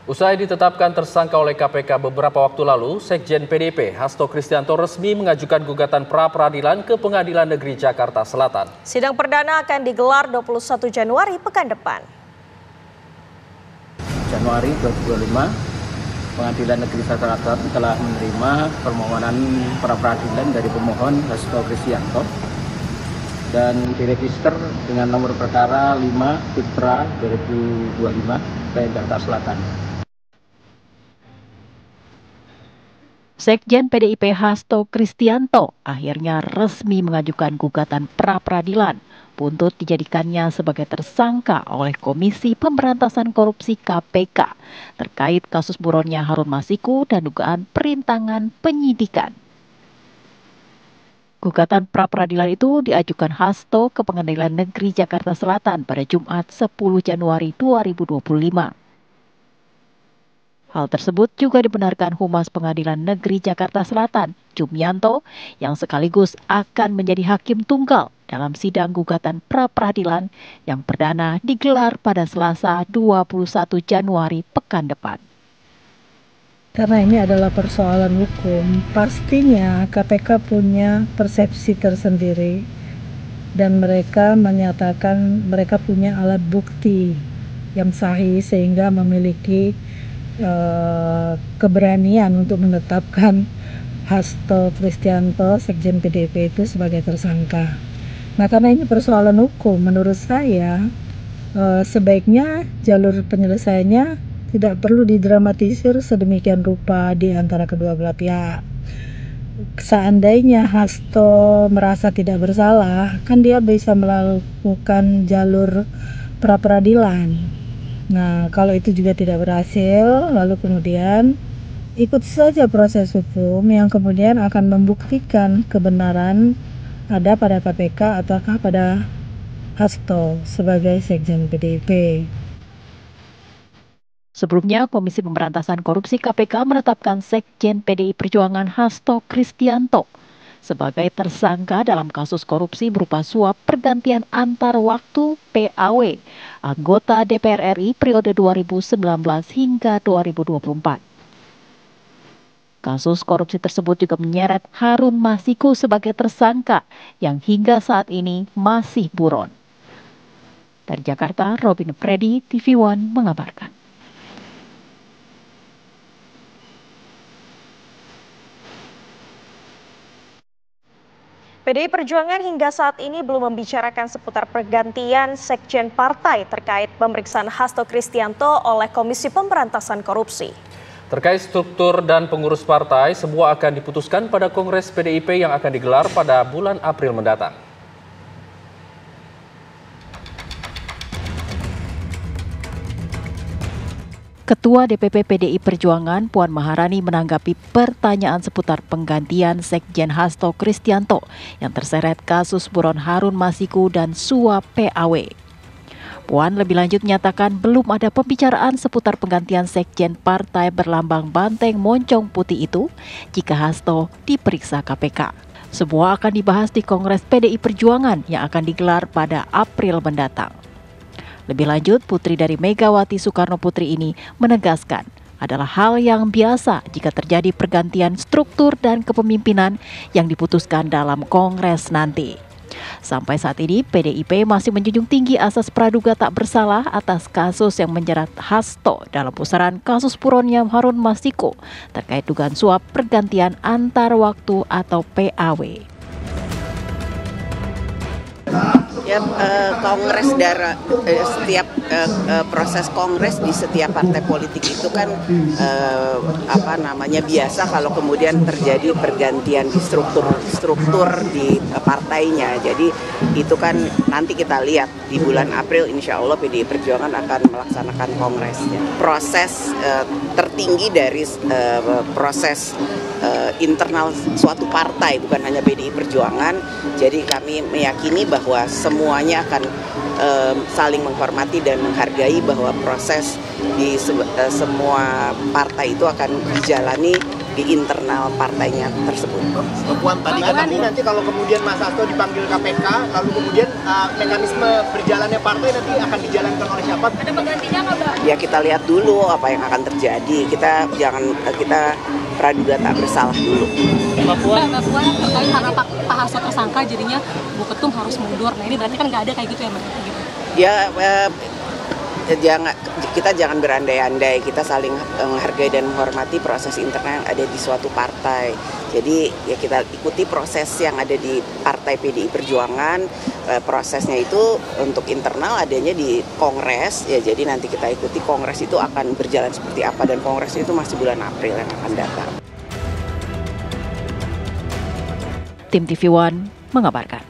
Usai ditetapkan tersangka oleh KPK beberapa waktu lalu, Sekjen PDIP Hasto Kristianto resmi mengajukan gugatan pra-peradilan ke Pengadilan Negeri Jakarta Selatan. Sidang perdana akan digelar 21 Januari pekan depan. Januari 2025, Pengadilan Negeri Jakarta Selatan telah menerima permohonan pra-peradilan dari pemohon Hasto Kristianto dan diregister dengan nomor perkara 5 Putra 2025 Jakarta Selatan. Sekjen PDIP Hasto Kristianto akhirnya resmi mengajukan gugatan pra-peradilan buntut dijadikannya sebagai tersangka oleh Komisi Pemberantasan Korupsi KPK terkait kasus buronnya Harun Masiku dan dugaan perintangan penyidikan. Gugatan pra-peradilan itu diajukan Hasto ke Pengadilan Negeri Jakarta Selatan pada Jumat 10 Januari 2025. Hal tersebut juga dibenarkan Humas Pengadilan Negeri Jakarta Selatan, Jumianto, yang sekaligus akan menjadi hakim tunggal dalam sidang gugatan pra-peradilan yang perdana digelar pada Selasa 21 Januari pekan depan. Karena ini adalah persoalan hukum, pastinya KPK punya persepsi tersendiri dan mereka menyatakan mereka punya alat bukti yang sahih sehingga memiliki keberanian untuk menetapkan Hasto Kristianto, Sekjen PDIP itu sebagai tersangka. Nah, karena ini persoalan hukum, menurut saya sebaiknya jalur penyelesaiannya tidak perlu didramatisir sedemikian rupa di antara kedua belah pihak. Seandainya Hasto merasa tidak bersalah, kan dia bisa melakukan jalur pra-peradilan. Nah, kalau itu juga tidak berhasil, lalu kemudian ikut saja proses hukum yang kemudian akan membuktikan kebenaran ada pada KPK ataukah pada Hasto sebagai Sekjen PDIP. Sebelumnya, Komisi Pemberantasan Korupsi KPK menetapkan Sekjen PDI Perjuangan Hasto Kristianto sebagai tersangka dalam kasus korupsi berupa suap pergantian antar waktu PAW anggota DPR RI periode 2019 hingga 2024. Kasus korupsi tersebut juga menyeret Harun Masiku sebagai tersangka yang hingga saat ini masih buron. Dari Jakarta, Robin Freddy, TV One mengabarkan. PDI Perjuangan hingga saat ini belum membicarakan seputar pergantian sekjen partai terkait pemeriksaan Hasto Kristianto oleh Komisi Pemberantasan Korupsi. Terkait struktur dan pengurus partai, semua akan diputuskan pada Kongres PDIP yang akan digelar pada bulan April mendatang. Ketua DPP PDI Perjuangan Puan Maharani menanggapi pertanyaan seputar penggantian Sekjen Hasto Kristianto yang terseret kasus buron Harun Masiku dan suap PAW. Puan lebih lanjut menyatakan belum ada pembicaraan seputar penggantian Sekjen partai berlambang banteng moncong putih itu jika Hasto diperiksa KPK. Semua akan dibahas di Kongres PDI Perjuangan yang akan digelar pada April mendatang. Lebih lanjut, putri dari Megawati Soekarno Putri ini menegaskan adalah hal yang biasa jika terjadi pergantian struktur dan kepemimpinan yang diputuskan dalam Kongres nanti. Sampai saat ini, PDIP masih menjunjung tinggi asas praduga tak bersalah atas kasus yang menjerat Hasto dalam pusaran kasus buronnya Harun Masiku terkait dugaan suap pergantian antar waktu atau PAW. Ya, kongres setiap proses kongres di setiap partai politik itu kan biasa kalau kemudian terjadi pergantian di struktur di partainya. Jadi itu kan nanti kita lihat di bulan April insya Allah PDI Perjuangan akan melaksanakan kongresnya. Proses tertinggi dari proses internal suatu partai, bukan hanya PDI Perjuangan. Jadi kami meyakini bahwa semuanya akan saling menghormati dan menghargai bahwa proses di semua partai itu akan dijalani di internal partainya tersebut. Puan tadi kata nanti kalau kemudian Mas Hasto dipanggil KPK, lalu kemudian mekanisme berjalannya partai nanti akan dijalankan oleh siapa? Ada penggantinya nggak, Mbak? Ya kita lihat dulu apa yang akan terjadi. Kita praduga tak bersalah dulu. Mbak Puan terkait karena Pak Hasto tersangka jadinya Bu Ketum harus mundur. Nah ini berarti kan nggak ada kayak gitu ya Mbak? Ya kita jangan berandai-andai, kita saling menghargai dan menghormati proses internal yang ada di suatu partai. Jadi ya kita ikuti proses yang ada di partai PDI Perjuangan, prosesnya itu untuk internal adanya di Kongres, ya jadi nanti kita ikuti Kongres itu akan berjalan seperti apa, dan Kongres itu masih bulan April yang akan datang. Tim TV One mengabarkan.